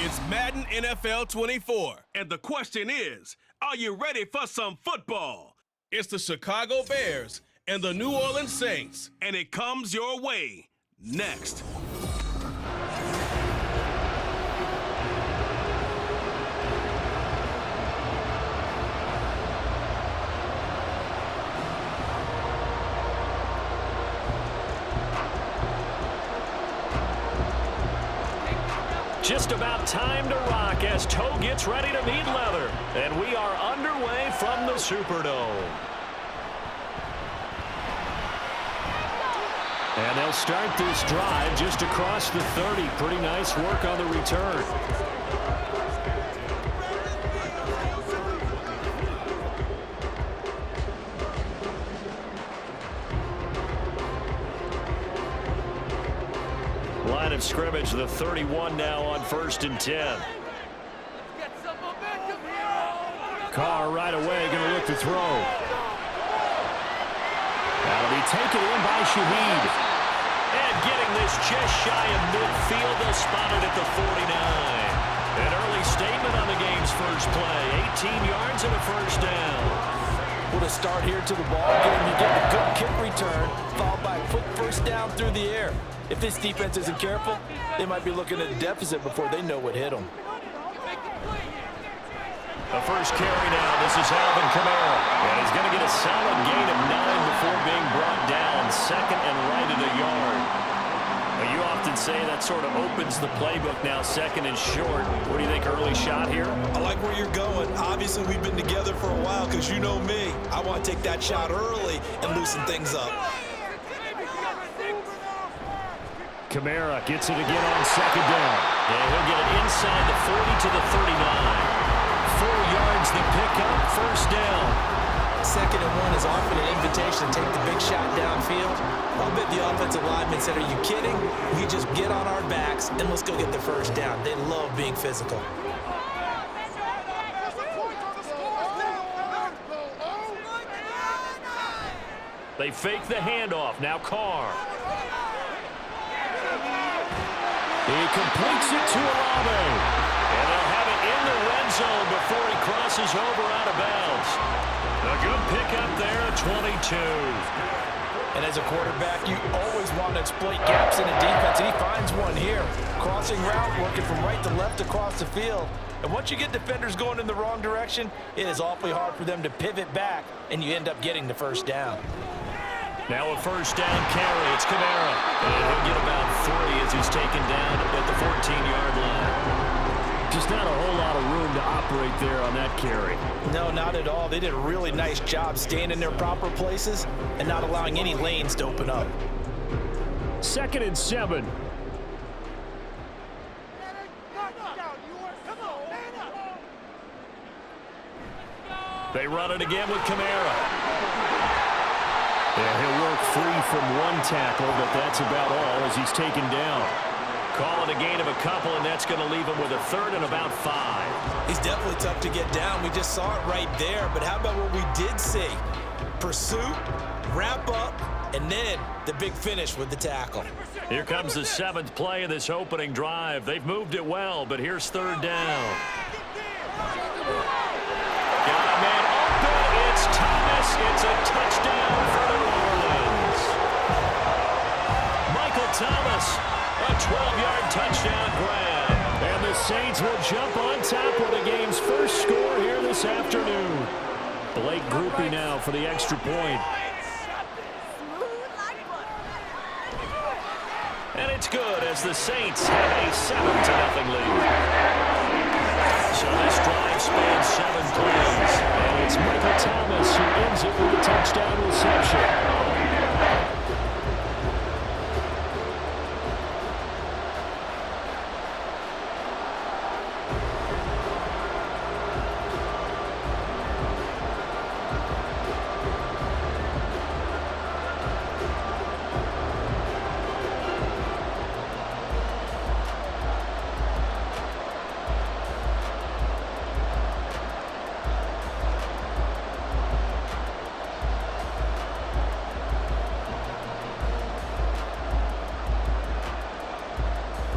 It's Madden NFL 24. And the question is, are you ready for some football? It's the Chicago Bears and the New Orleans Saints. And it comes your way next. Just about time to rock as toe gets ready to meet leather. And we are underway from the Superdome. And they'll start this drive just across the 30. Pretty nice work on the return. Line of scrimmage, the 31 now on 1st and 10. Carr right away going to look to throw. That'll be taken in by Shaheed. And getting this just shy of midfield, they'll spot it at the 49. An early statement on the game's first play. 18 yards and a first down. What a start here to the ball game. You get a good kick return, followed by a quick first down through the air. If this defense isn't careful, they might be looking at a deficit before they know what hit them. The first carry now. This is Alvin Kamara. And he's going to get a solid gain of 9 before being brought down. Second and right at a yard. Well, you often say that sort of opens the playbook now, second and short. What do you think, early shot here? I like where you're going. Obviously, we've been together for a while because you know me. I want to take that shot early and loosen things up. Kamara gets it again on second down. And he'll get it inside the 40 to the 39. 4 yards the pickup, first down. 2nd and 1 is often an invitation to take the big shot downfield. I'll bet the offensive lineman said, are you kidding? We just get on our backs and let's go get the first down. They love being physical. They fake the handoff. Now Carr. He completes it to Olave. And they'll have it in the red zone before he crosses over out of bounds. A good pickup there, 22. And as a quarterback, you always want to exploit gaps in the defense, and he finds one here. Crossing route, working from right to left across the field. And once you get defenders going in the wrong direction, it is awfully hard for them to pivot back, and you end up getting the first down. Now a first down carry. It's Kamara. And he'll get about 3 as he's taken down at the 14-yard line. Just not a whole lot of room to operate there on that carry. No, not at all. They did a really nice job staying in their proper places and not allowing any lanes to open up. 2nd and 7. They run it again with Kamara. Yeah, he'll work free from one tackle, but that's about all as he's taken down. Call it a gain of a couple, and that's going to leave him with a 3rd and about 5. He's definitely tough to get down. We just saw it right there, but how about what we did see? Pursuit, wrap up, and then the big finish with the tackle. Here comes the 7th play of this opening drive. They've moved it well, but here's 3rd down. Got a man open. It's Thomas. It's a touchdown for New Orleans. Michael Thomas, a 12-yard touchdown grab. And the Saints will jump on top with the game's first score here this afternoon. Blake Groupie now for the extra point. And it's good as the Saints have a 7-0 lead. So this drive spans 7 plays. And it's Michael Thomas who ends it with a touchdown reception.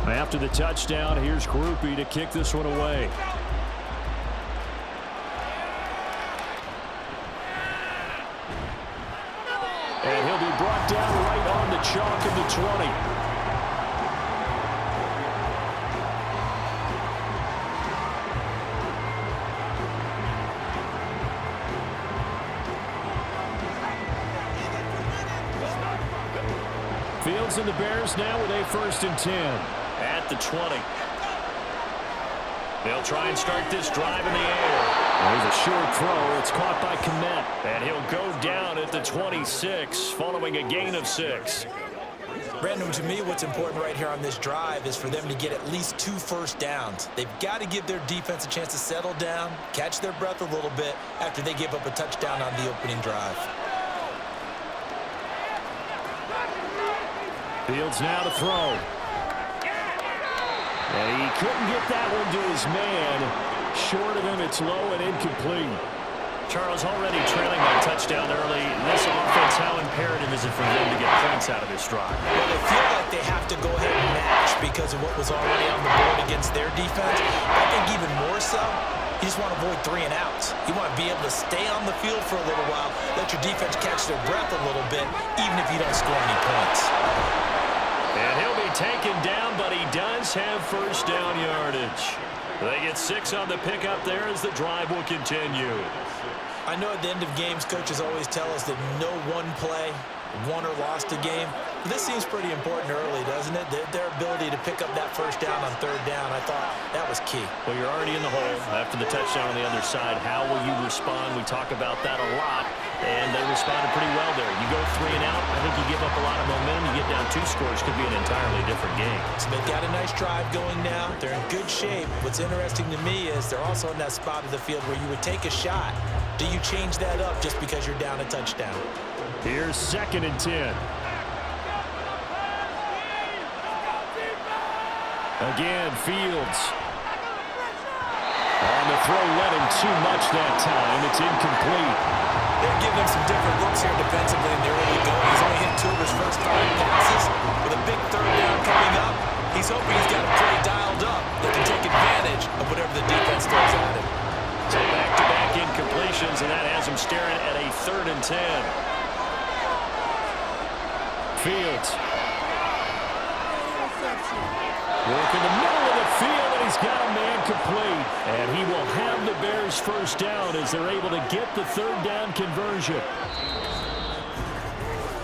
After the touchdown, here's Groupie to kick this one away. And he'll be brought down right on the chalk of the 20. Fields and the Bears now with a 1st and 10. At the 20. They'll try and start this drive in the air. There's a short throw. It's caught by Kmet. And he'll go down at the 26 following a gain of 6. Brandon, to me, what's important right here on this drive is for them to get at least 2 first downs. They've got to give their defense a chance to settle down, catch their breath a little bit after they give up a touchdown on the opening drive. Fields now to throw. And he couldn't get that one to his man. Short of him, it's low and incomplete. Charles, already trailing that touchdown early. This offense, how imperative is it for them to get points out of this drive? Well, they feel like they have to go ahead and match because of what was already on the board against their defense. I think even more so, you just want to avoid 3 and outs. You want to be able to stay on the field for a little while, let your defense catch their breath a little bit, even if you don't score any points. And he'll be taken down, but he does have first down yardage. They get 6 on the pickup there as the drive will continue. I know at the end of games, coaches always tell us that no one play won or lost a game. This seems pretty important early, doesn't it? Their ability to pick up that first down on 3rd down, I thought that was key. Well, you're already in the hole after the touchdown on the other side. How will you respond? We talk about that a lot, and they responded pretty well there. You go 3 and out, I think you give up a lot of momentum. You get down 2 scores, could be an entirely different game. So they've got a nice drive going now. They're in good shape. What's interesting to me is they're also in that spot of the field where you would take a shot. Do you change that up just because you're down a touchdown? Here's 2nd and 10. Again, Fields. On the throw, led him too much that time. It's incomplete. They're giving him some different looks here defensively in the early going. He's only hit 2 of his first 5 passes. With a big 3rd down coming up, he's hoping he's got a play dialed up that can take advantage of whatever the defense throws at him. So back-to-back incompletions, and that has him staring at a 3rd and 10. Fields. Work in the middle of the field, and he's got a man complete. And he will have the Bears first down as they're able to get the 3rd down conversion.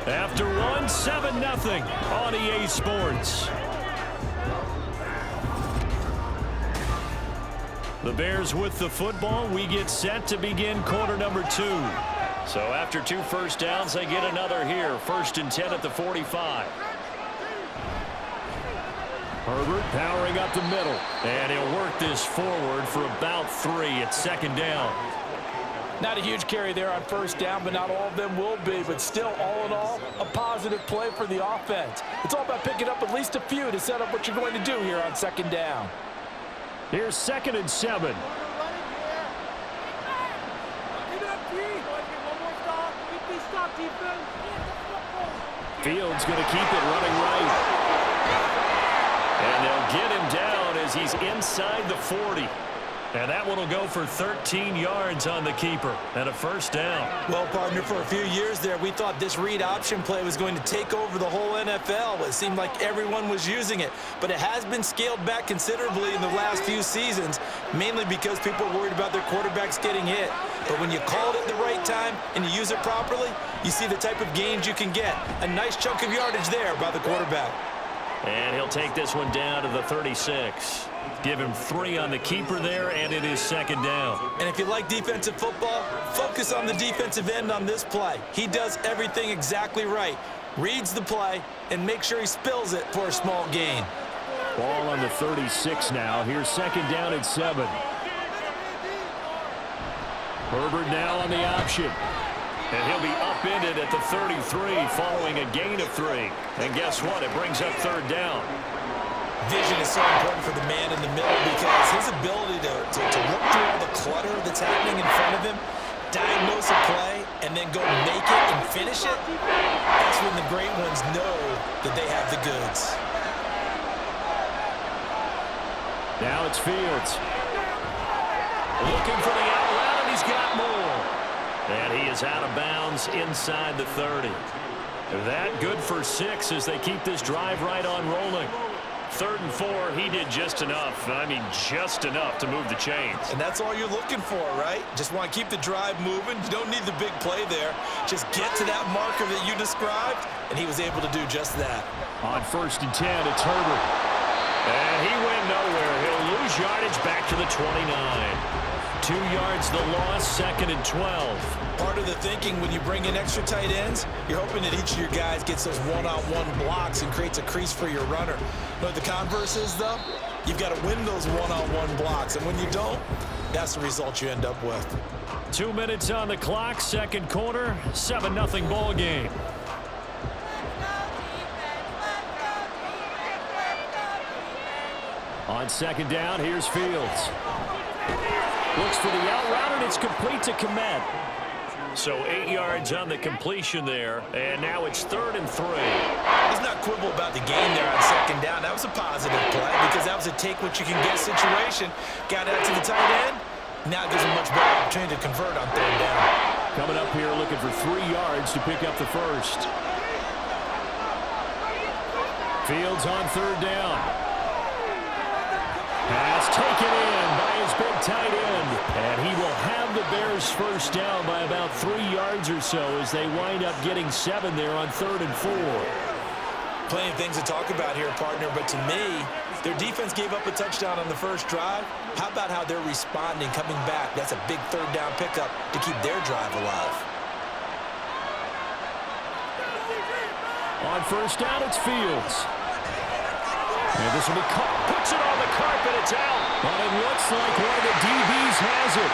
After 1, 7-0 on EA Sports. The Bears with the football. We get set to begin quarter number 2. So after 2 first downs, they get another here. 1st and 10 at the 45. Herbert powering up the middle. And he'll work this forward for about 3 at 2nd down. Not a huge carry there on 1st down, but not all of them will be. But still, all in all, a positive play for the offense. It's all about picking up at least a few to set up what you're going to do here on 2nd down. Here's 2nd and 7. Fields going to keep it running right. And they'll get him down as he's inside the 40. And that one will go for 13 yards on the keeper and a 1st down. Well, partner, for a few years there, we thought this read option play was going to take over the whole NFL. It seemed like everyone was using it. But it has been scaled back considerably in the last few seasons, mainly because people are worried about their quarterbacks getting hit. But when you call it at the right time and you use it properly, you see the type of gains you can get. A nice chunk of yardage there by the quarterback. And he'll take this one down to the 36. Give him 3 on the keeper there, and it is 2nd down. And if you like defensive football, focus on the defensive end on this play. He does everything exactly right. Reads the play and makes sure he spills it for a small gain. Ball on the 36 now. Here's 2nd down and 7. Herbert now on the option. And he'll be upended at the 33 following a gain of 3. And guess what? It brings up 3rd down. Vision is so important for the man in the middle because his ability to look through all the clutter that's happening in front of him, diagnose a play, and then go make it and finish it, that's when the great ones know that they have the goods. Now it's Fields. Looking for the out route, and he's got more. And he is out of bounds inside the 30. That good for 6 as they keep this drive right on rolling. 3rd and 4, he did just enough. I mean, just enough to move the chains. And that's all you're looking for, right? Just want to keep the drive moving. You don't need the big play there. Just get to that marker that you described, and he was able to do just that. On 1st and 10, it's Herbert. And he went nowhere. He'll lose yardage back to the 29. 2 yards the loss, 2nd and 12. Part of the thinking when you bring in extra tight ends, you're hoping that each of your guys gets those one-on-one blocks and creates a crease for your runner. You know what the converse is, though? You've got to win those one-on-one blocks, and when you don't, that's the result you end up with. 2 minutes on the clock, 2nd quarter, 7-0 ball game. On 2nd down, here's Fields. Looks for the out route, and it's complete to Komet. So 8 yards on the completion there, and now it's 3rd and 3. Let's not quibble about the game there on 2nd down. That was a positive play because that was a take-what-you-can-get situation. Got out to the tight end. Now it gives him much better opportunity to convert on 3rd down. Coming up here looking for 3 yards to pick up the first. Fields on 3rd down. Pass taken in by his big tight end. And he will have the Bears first down by about 3 yards or so as they wind up getting 7 there on 3rd and 4. Plenty of things to talk about here, partner, but to me, their defense gave up a touchdown on the first drive. How about how they're responding, coming back? That's a big 3rd down pickup to keep their drive alive. On 1st down, it's Fields. And this will be caught. Puts it on the carpet. It's out. But it looks like one of the DBs has it.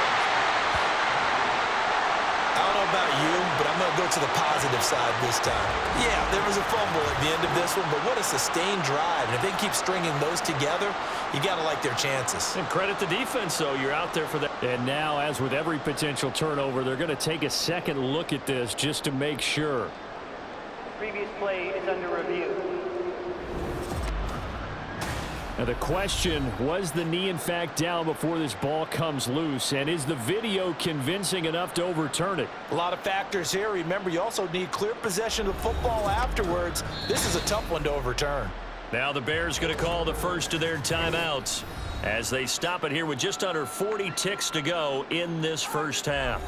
I don't know about you, but I'm going to go to the positive side this time. Yeah, there was a fumble at the end of this one, but what a sustained drive. And if they keep stringing those together, you got to like their chances. And credit the defense, though. You're out there for that. And now, as with every potential turnover, they're going to take a second look at this just to make sure. Previous play is under review. Now the question, was the knee in fact down before this ball comes loose? And is the video convincing enough to overturn it? A lot of factors here. Remember, you also need clear possession of the football afterwards. This is a tough one to overturn. Now the Bears going to call the first of their timeouts as they stop it here with just under 40 ticks to go in this first half.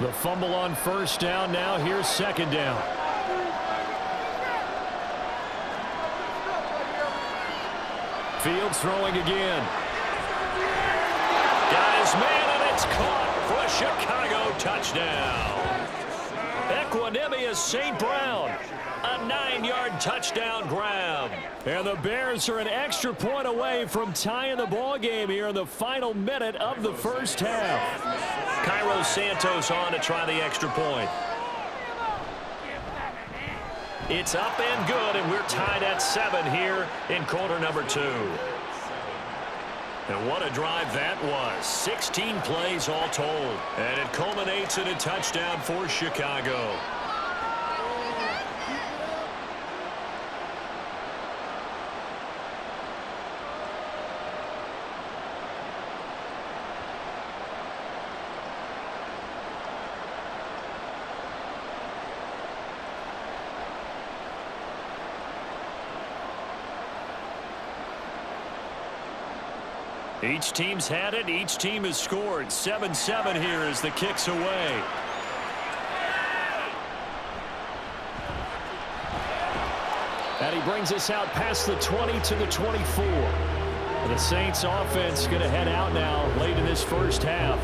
The fumble on 1st down. Now here's 2nd down. Fields throwing again. Got his man, and it's caught for a Chicago touchdown. Equanimous St. Brown. A 9-yard touchdown grab. And the Bears are an extra point away from tying the ball game here in the final minute of the first half. Cairo Santos on to try the extra point. It's up and good, and we're tied at 7 here in quarter number 2. And what a drive that was. 16 plays all told. And it culminates in a touchdown for Chicago. Each team's had it. Each team has scored. 7-7 here as the kick's away. And he brings us out past the 20 to the 24. And the Saints offense going to head out now late in this first half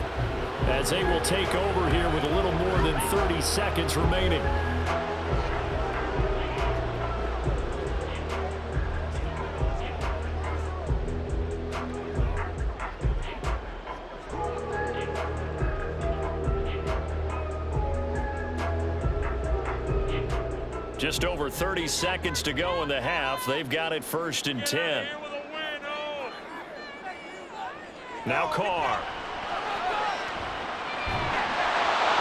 as they will take over here with a little more than 30 seconds remaining. Just over 30 seconds to go in the half. They've got it 1st and 10. Now Carr.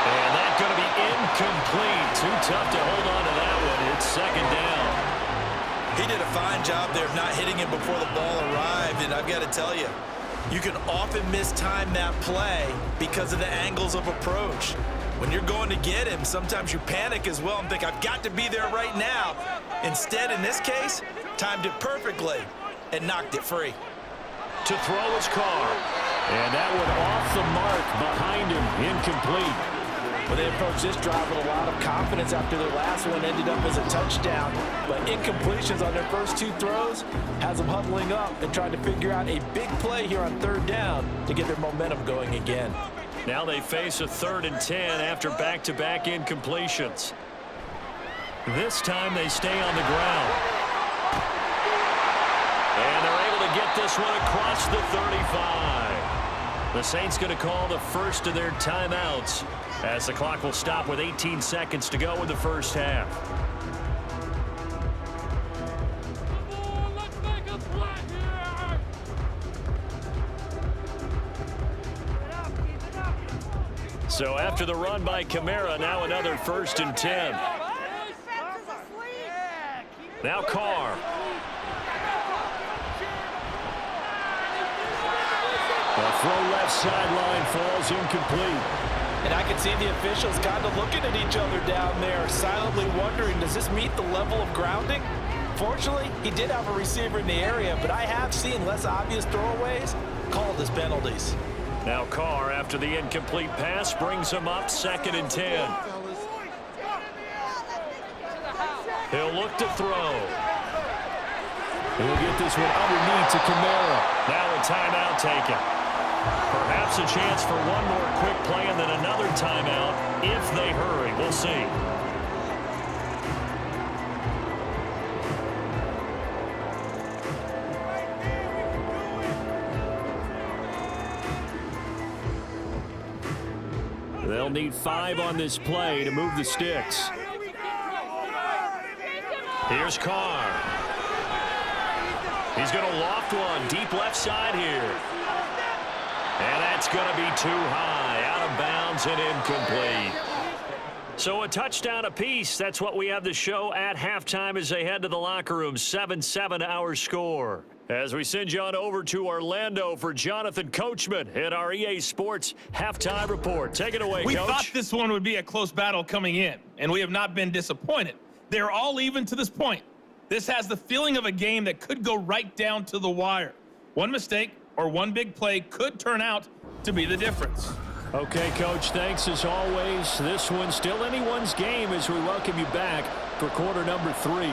And that's going to be incomplete. Too tough to hold on to that one. It's second down. He did a fine job there of not hitting him before the ball arrived, and I've got to tell you, you can often mistime that play because of the angles of approach. When you're going to get him, sometimes you panic as well and think, I've got to be there right now. Instead, in this case, timed it perfectly and knocked it free. To throw his Carr. And that one off the mark behind him, incomplete. Well, they approached this drive with a lot of confidence after their last one ended up as a touchdown. But incompletions on their first two throws has them huddling up and trying to figure out a big play here on third down to get their momentum going again. Now they face a 3rd and 10 after back-to-back incompletions. This time they stay on the ground. And they're able to get this one across the 35. The Saints going to call the first of their timeouts as the clock will stop with 18 seconds to go in the first half. So after the run by Kamara, now another 1st and 10. Now Carr. The throw left sideline falls incomplete. And I can see the officials kind of looking at each other down there, silently wondering, does this meet the level of grounding? Fortunately, he did have a receiver in the area, but I have seen less obvious throwaways called as penalties. Now Carr, after the incomplete pass, brings him up 2nd and 10. He'll look to throw. He'll get this one underneath to Kamara. Now a timeout taken. Perhaps a chance for one more quick play and then another timeout if they hurry. We'll see. They'll need 5 on this play to move the sticks. Here's Carr. He's going to loft one deep left side here. And that's going to be too high, out of bounds and incomplete. So a touchdown apiece. That's what we have to show at halftime as they head to the locker room. 7-7 our score. As we send you on over to Orlando for Jonathan Coachman in our EA Sports halftime report. Take it away, Coach. We thought this one would be a close battle coming in, and we have not been disappointed. They're all even to this point. This has the feeling of a game that could go right down to the wire. One mistake or one big play could turn out to be the difference. Okay, Coach, thanks as always. This one's still anyone's game as we welcome you back for quarter number 3.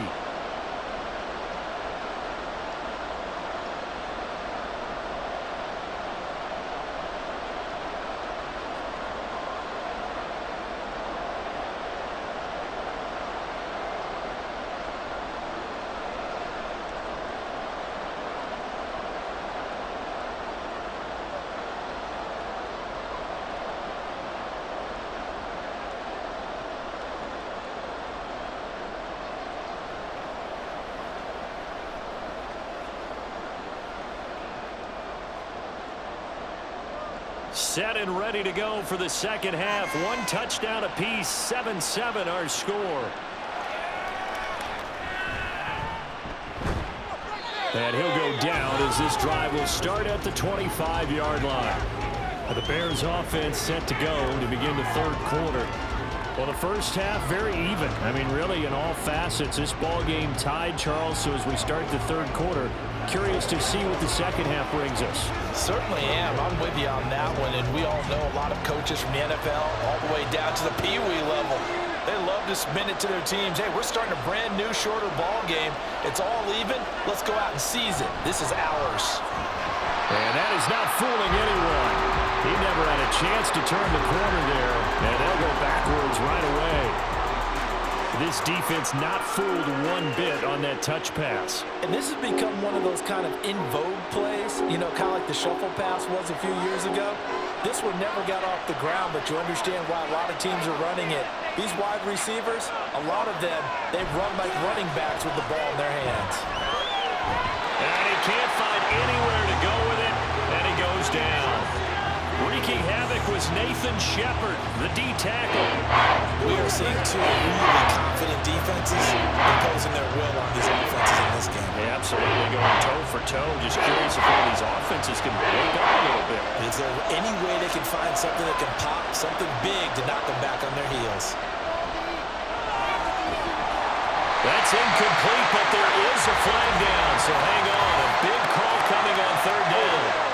Set and ready to go for the second half. One touchdown apiece, 7-7 our score. And he'll go down as this drive will start at the 25-yard line. The Bears offense set to go to begin the third quarter. Well, the first half, very even. I mean, really, in all facets, this ball game tied, Charles. So as we start the third quarter, curious to see what the second half brings us. Certainly am. I'm with you on that one. And we all know a lot of coaches from the NFL all the way down to the Pee Wee level. They love to spin it to their teams. Hey, we're starting a brand new, shorter ball game. It's all even. Let's go out and seize it. This is ours. And that is not fooling anyone. He never had a chance to turn the corner there, and they'll go backwards right away. This defense not fooled one bit on that touch pass. And this has become one of those kind of in vogue plays, you know, kind of like the shuffle pass was a few years ago. This one never got off the ground, but you understand why a lot of teams are running it. These wide receivers, a lot of them, they run like running backs with the ball in their hands. And he can't find anywhere to go with it, and he goes down. Jonathan Shepard, the D tackle. We are seeing two really confident defenses imposing their will on these offenses in this game. Yeah, absolutely going toe for toe. Just curious if one of these offenses can wake up a little bit. Is there any way they can find something that can pop, something big to knock them back on their heels? That's incomplete, but there is a flag down, so hang on. A big call coming on third down.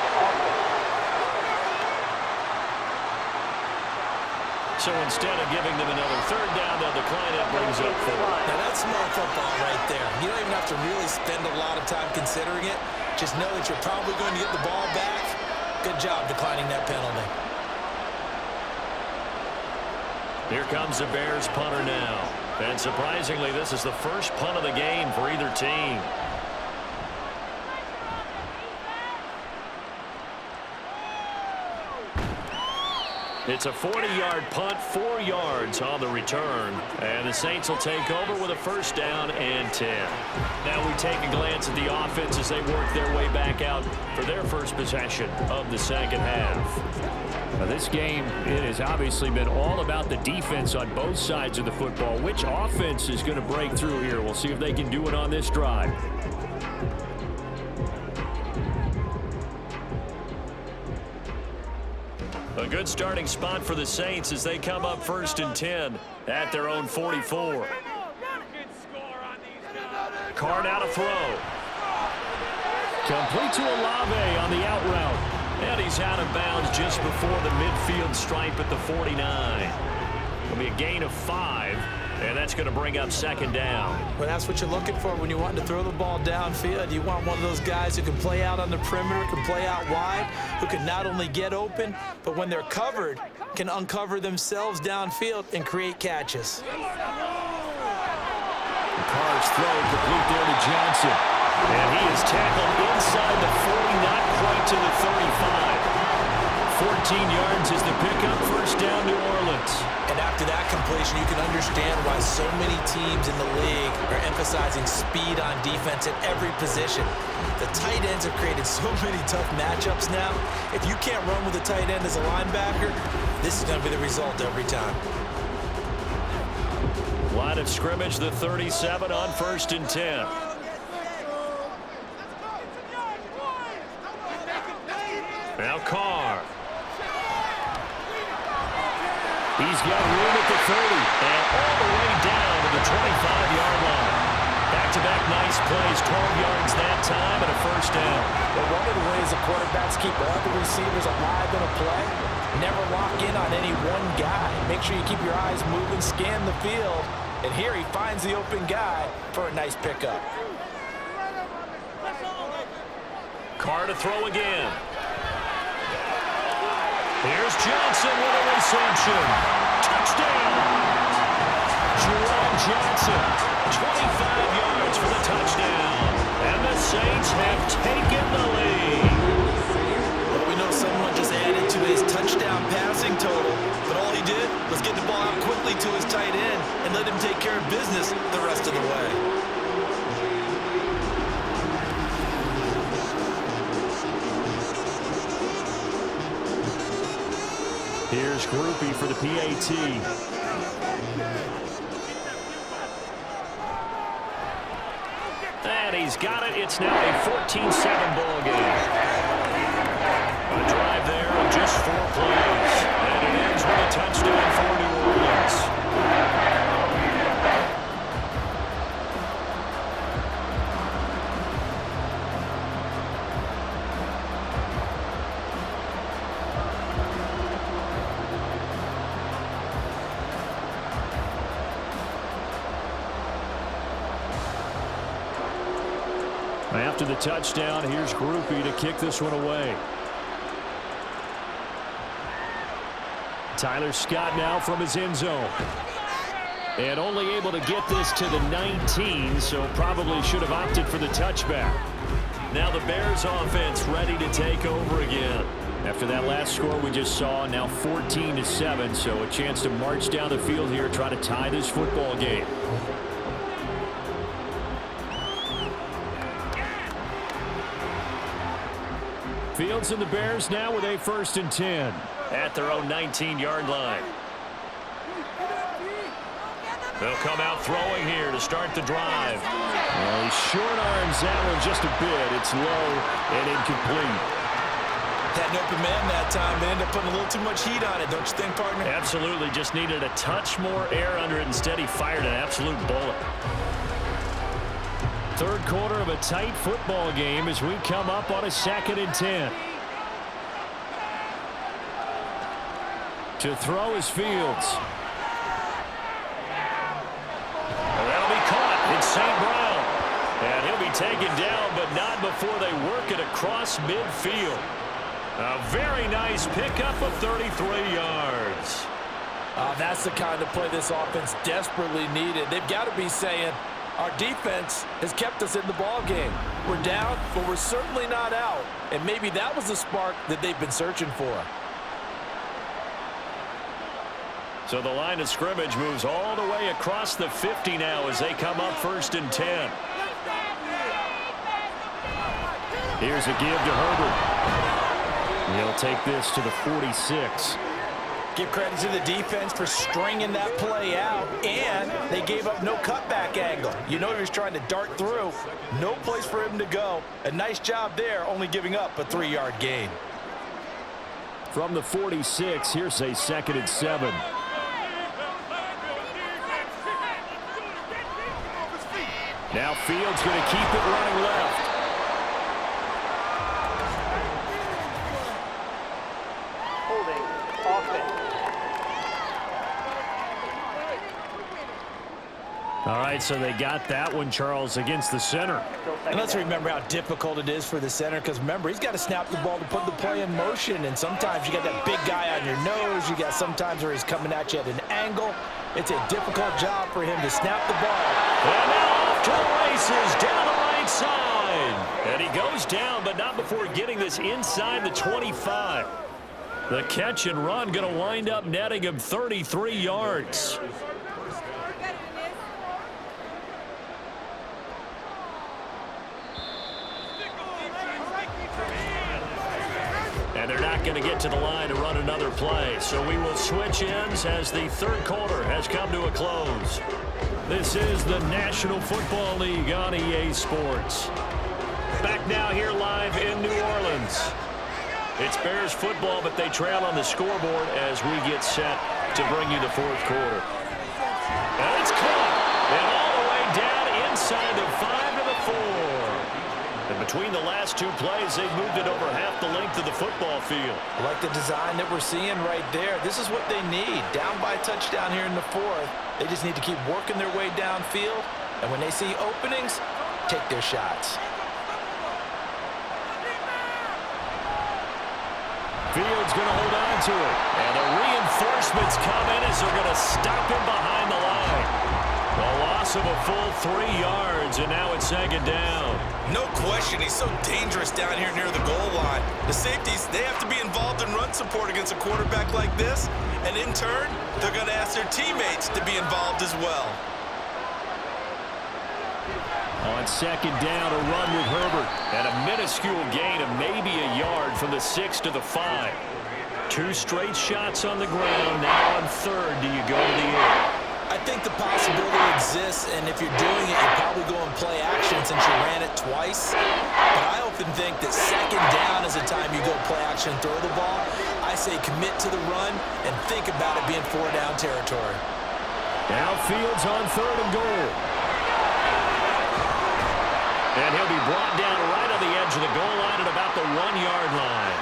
So instead of giving them another third down, they'll decline it, brings up fourth. Now that's smart football right there. You don't even have to really spend a lot of time considering it. Just know that you're probably going to get the ball back. Good job declining that penalty. Here comes the Bears punter now. And surprisingly, this is the first punt of the game for either team. It's a 40-yard punt, 4 yards on the return. And the Saints will take over with a first down and 10. Now we take a glance at the offense as they work their way back out for their first possession of the second half. Now this game, it has obviously been all about the defense on both sides of the football. Which offense is going to break through here? We'll see if they can do it on this drive. A good starting spot for the Saints as they come up 1st and 10 at their own 44. Card out of throw. Complete to Olave on the out route. And he's out of bounds just before the midfield stripe at the 49. It'll be a gain of 5, and that's going to bring up second down. Well, that's what you're looking for when you want to throw the ball downfield. You want one of those guys who can play out on the perimeter, can play out wide, who can not only get open, but when they're covered, can uncover themselves downfield and create catches. Carr's throw complete there to Johnson. And he is tackled inside the 40, not quite to the 35. 14 yards is the pickup, first down New Orleans. And after that completion, you can understand why so many teams in the league are emphasizing speed on defense at every position. The tight ends have created so many tough matchups now. If you can't run with a tight end as a linebacker, this is going to be the result every time. Line of scrimmage, the 37 on 1st and 10. Now Carr. He's got room at the 30. And all the way down to the 25-yard line. Back-to-back nice plays, 12 yards that time, and a first down. But one of the ways the quarterbacks keep all the receivers alive in a play, never lock in on any one guy. Make sure you keep your eyes moving, scan the field, and here he finds the open guy for a nice pickup. Carr to throw again. Here's Johnson with a reception. Touchdown! Jerome Johnson, 25 yards for the touchdown. And the Saints have taken the lead. Well, we know someone just added to his touchdown passing total, but all he did was get the ball out quickly to his tight end and let him take care of business the rest of the way. Here's Groupie for the PAT. And he's got it. It's now a 14-7 ball game. A drive there of just 4 plays. And it ends with a touchdown for New Orleans. After the touchdown, here's Groupie to kick this one away. Tyler Scott now from his end zone. And only able to get this to the 19, so probably should have opted for the touchback. Now the Bears offense ready to take over again. After that last score we just saw, now 14-7, so a chance to march down the field here, try to tie this football game. Fields and the Bears now with a 1st and 10. at their own 19-yard line. They'll come out throwing here to start the drive. Well, he short arms that one just a bit. It's low and incomplete. Had an open man that time. They ended up putting a little too much heat on it, don't you think, partner? Absolutely. Just needed a touch more air under it. Instead, he fired an absolute bullet. Third quarter of a tight football game as we come up on a 2nd and 10. To throw is Fields. That'll be caught. It's St. Brown. And he'll be taken down, but not before they work it across midfield. A very nice pickup of 33 yards. That's the kind of play this offense desperately needed. They've got to be saying, our defense has kept us in the ball game. We're down, but we're certainly not out. And maybe that was the spark that they've been searching for. So the line of scrimmage moves all the way across the 50 now as they come up 1st and 10. Here's a give to Herbert. He'll take this to the 46. Give credit to the defense for stringing that play out, and they gave up no cutback angle. You know he was trying to dart through. No place for him to go. A nice job there, only giving up a 3-yard gain. From the 46, here's a 2nd and 7. Now Fields going to keep it running left. Holding offense. All right, so they got that one, Charles, against the center. And let's remember how difficult it is for the center, because remember, he's got to snap the ball to put the play in motion, and sometimes you got that big guy on your nose. You got sometimes where he's coming at you at an angle. It's a difficult job for him to snap the ball. And now off to the races down the right side. And he goes down, but not before getting this inside the 25. The catch and run going to wind up netting him 33 yards. And they're not going to get to the line to run another play. So we will switch ends as the third quarter has come to a close. This is the National Football League on EA Sports. Back now here live in New Orleans. It's Bears football, but they trail on the scoreboard as we get set to bring you the fourth quarter. And it's caught. And all the way down inside the 5 to the 4. And between the last two plays, they've moved it over half the length of the football field. I like the design that we're seeing right there. This is what they need. Down by a touchdown here in the 4th. They just need to keep working their way downfield. And when they see openings, take their shots. Fields going to hold on to it. And the reinforcements come in as they're going to stop him behind the line. A loss of a full 3 yards, and now it's 2nd down. No question, he's so dangerous down here near the goal line. The safeties, they have to be involved in run support against a quarterback like this. And in turn, they're going to ask their teammates to be involved as well. On 2nd down, a run with Herbert. And a minuscule gain of maybe a yard from the 6 to the 5. 2 straight shots on the ground. Now on 3rd, do you go to the air? I think the possibility exists, and if you're doing it, you're probably going play action since you ran it twice. But I often think that 2nd down is the time you go play action and throw the ball. I say commit to the run and think about it being 4-down territory. Now Fields on 3rd and goal. And he'll be brought down right on the edge of the goal line at about the 1-yard line.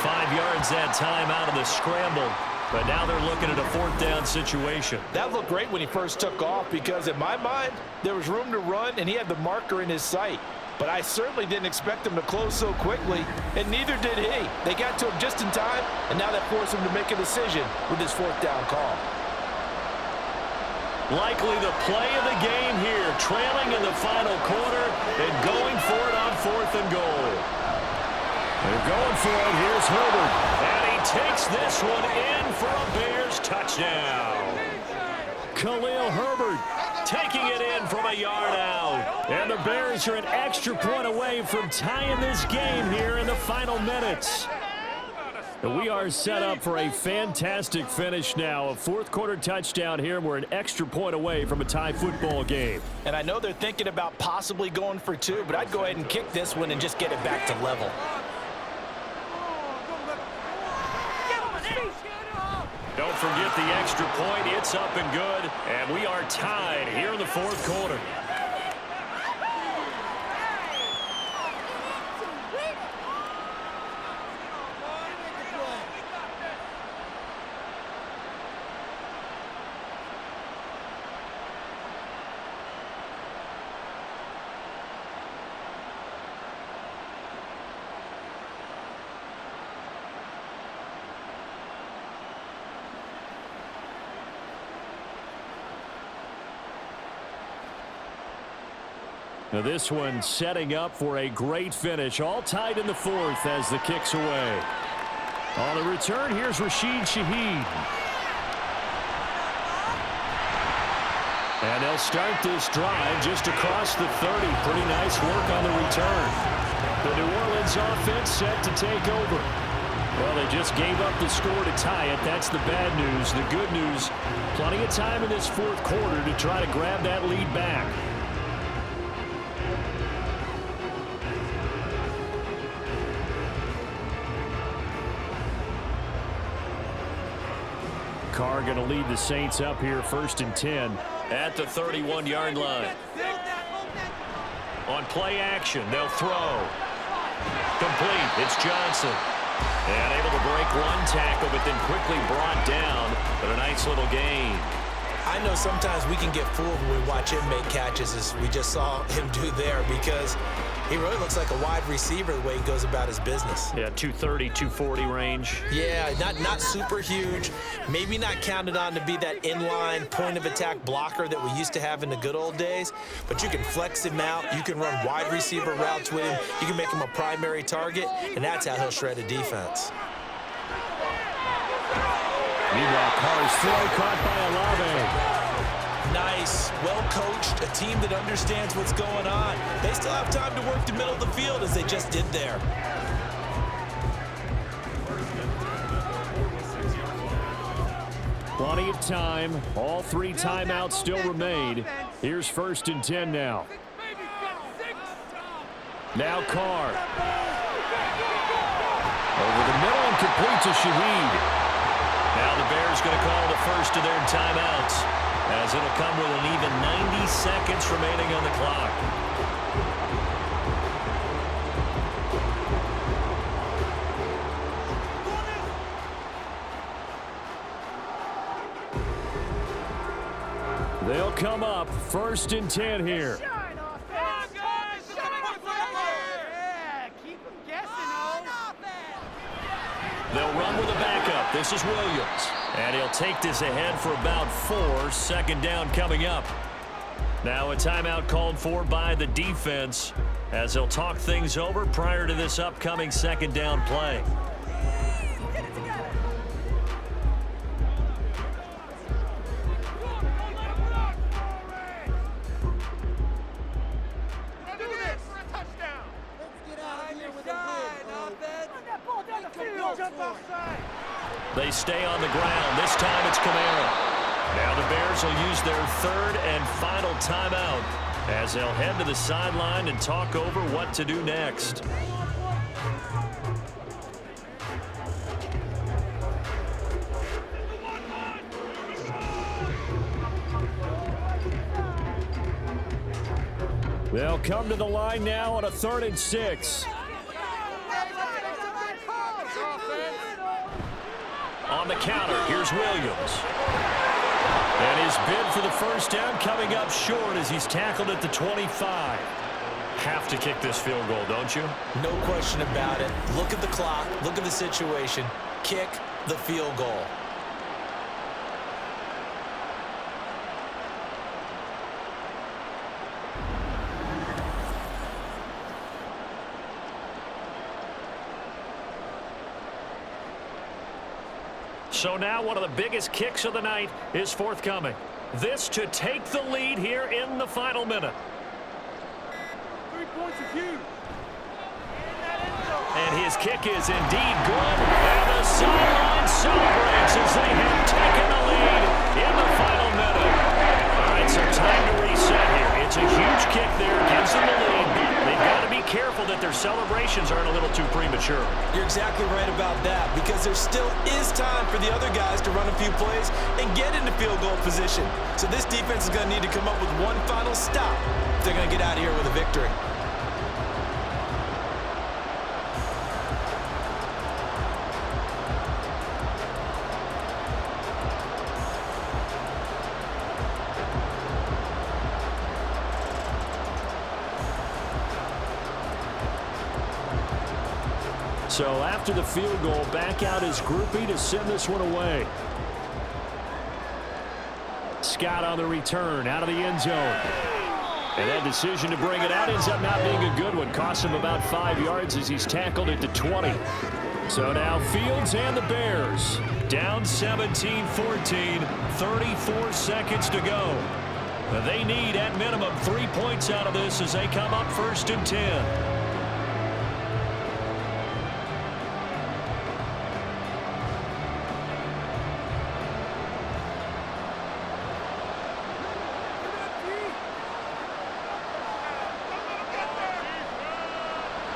5 yards that time out of the scramble. But now they're looking at a 4th down situation. That looked great when he first took off because in my mind, there was room to run and he had the marker in his sight. But I certainly didn't expect him to close so quickly, and neither did he. They got to him just in time, and now that forced him to make a decision with his 4th down call. Likely the play of the game here, trailing in the final quarter and going for it on 4th and goal. They're going for it. Here's Herbert. And he takes this one in for a Bears touchdown. Khalil Herbert taking it in from a yard out. And the Bears are an extra point away from tying this game here in the final minutes. We are set up for a fantastic finish now. A fourth-quarter touchdown here, and we're an extra point away from a tie football game. And I know they're thinking about possibly going for two, but I'd go ahead and kick this one and just get it back to level. Don't forget the extra point. It's up and good, and we are tied here in the fourth quarter. Now this one setting up for a great finish. All tied in the fourth as the kick's away. On the return, here's Rashid Shaheed. And they'll start this drive just across the 30. Pretty nice work on the return. The New Orleans offense set to take over. Well, they just gave up the score to tie it. That's the bad news. The good news, plenty of time in this fourth quarter to try to grab that lead back. Carr going to lead the Saints up here, 1st and 10 at the 31-yard line. On play action, they'll throw. Complete. It's Johnson. And able to break one tackle, but then quickly brought down. But a nice little gain. I know sometimes we can get fooled when we watch him make catches, as we just saw him do there, because he really looks like a wide receiver the way he goes about his business. Yeah, 230, 240 range. Yeah, not super huge. Maybe not counted on to be that inline point-of-attack blocker that we used to have in the good old days, but you can flex him out. You can run wide receiver routes with him. You can make him a primary target, and that's how he'll shred a defense. Meanwhile, Carr's throw caught by Olave. Nice, well-coached, a team that understands what's going on. They still have time to work the middle of the field as they just did there. Plenty of time. All 3 timeouts still remain. Here's 1st and 10 now. Now Carr. Over the middle and complete to Shaheed. Now the Bears going to call the first of their timeouts, as it'll come with an even 90 seconds remaining on the clock. They'll come up 1st and 10 here. They'll run with a backup. This is Williams. And he'll take this ahead for about 4. 2nd down coming up. Now a timeout called for by the defense, as they'll talk things over prior to this upcoming 2nd down play. They stay on the ground. This time it's Kamara. Now the Bears will use their 3rd and final timeout, as they'll head to the sideline and talk over what to do next. They'll come to the line now on a 3rd and 6. On the counter, here's Williams. And his bid for the 1st down coming up short as he's tackled at the 25. Have to kick this field goal, don't you? No question about it. Look at the clock. Look at the situation. Kick the field goal. So now one of the biggest kicks of the night is forthcoming. This to take the lead here in the final minute. 3 points are huge. And his kick is indeed good. And the sideline celebrates as they have taken the lead in the final minute. All right, so time to reset here. It's a huge kick there, gives them the lead, but they've got to be careful that their celebrations aren't a little too premature. You're exactly right about that, because there still is time for the other guys to run a few plays and get into field goal position. So this defense is going to need to come up with one final stop if they're going to get out of here with a victory. So after the field goal, back out his groupie to send this one away. Scott on the return, out of the end zone. And that decision to bring it out ends up not being a good one. Costs him about 5 yards as he's tackled at the 20. So now Fields and the Bears down 17-14, 34 seconds to go. They need at minimum 3 points out of this as they come up 1st and 10.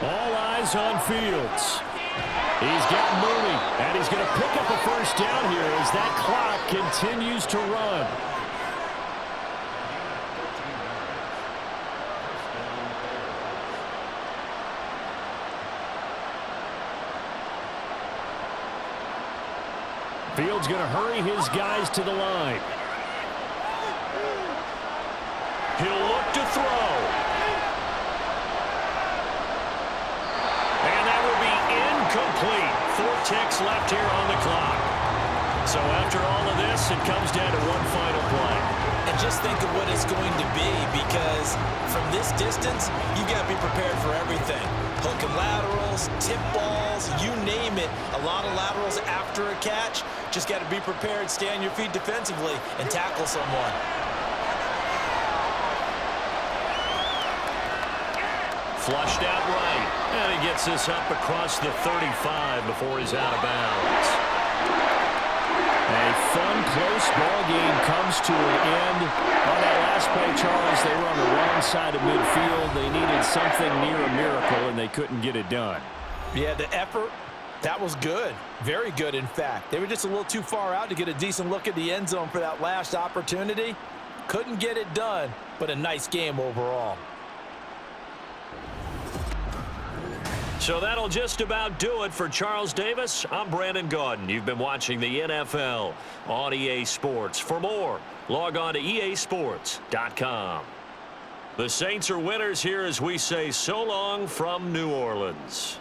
All eyes on Fields. He's got Mooney, and he's going to pick up a first down here as that clock continues to run. Fields going to hurry his guys to the line. He'll look to throw. Complete. 4 ticks left here on the clock. So after all of this, it comes down to one final play. And just think of what it's going to be, because from this distance, you got to be prepared for everything. Hook and laterals, tip balls, you name it. A lot of laterals after a catch. Just got to be prepared, stay on your feet defensively, and tackle someone. Flushed out right. And he gets this up across the 35 before he's out of bounds. A fun, close ball game comes to an end. On that last play, Charles, they were on the wrong side of midfield. They needed something near a miracle, and they couldn't get it done. Yeah, the effort, that was good. Very good, in fact. They were just a little too far out to get a decent look at the end zone for that last opportunity. Couldn't get it done, but a nice game overall. So that'll just about do it for Charles Davis. I'm Brandon Gaudin. You've been watching the NFL on EA Sports. For more, log on to easports.com. The Saints are winners here as we say so long from New Orleans.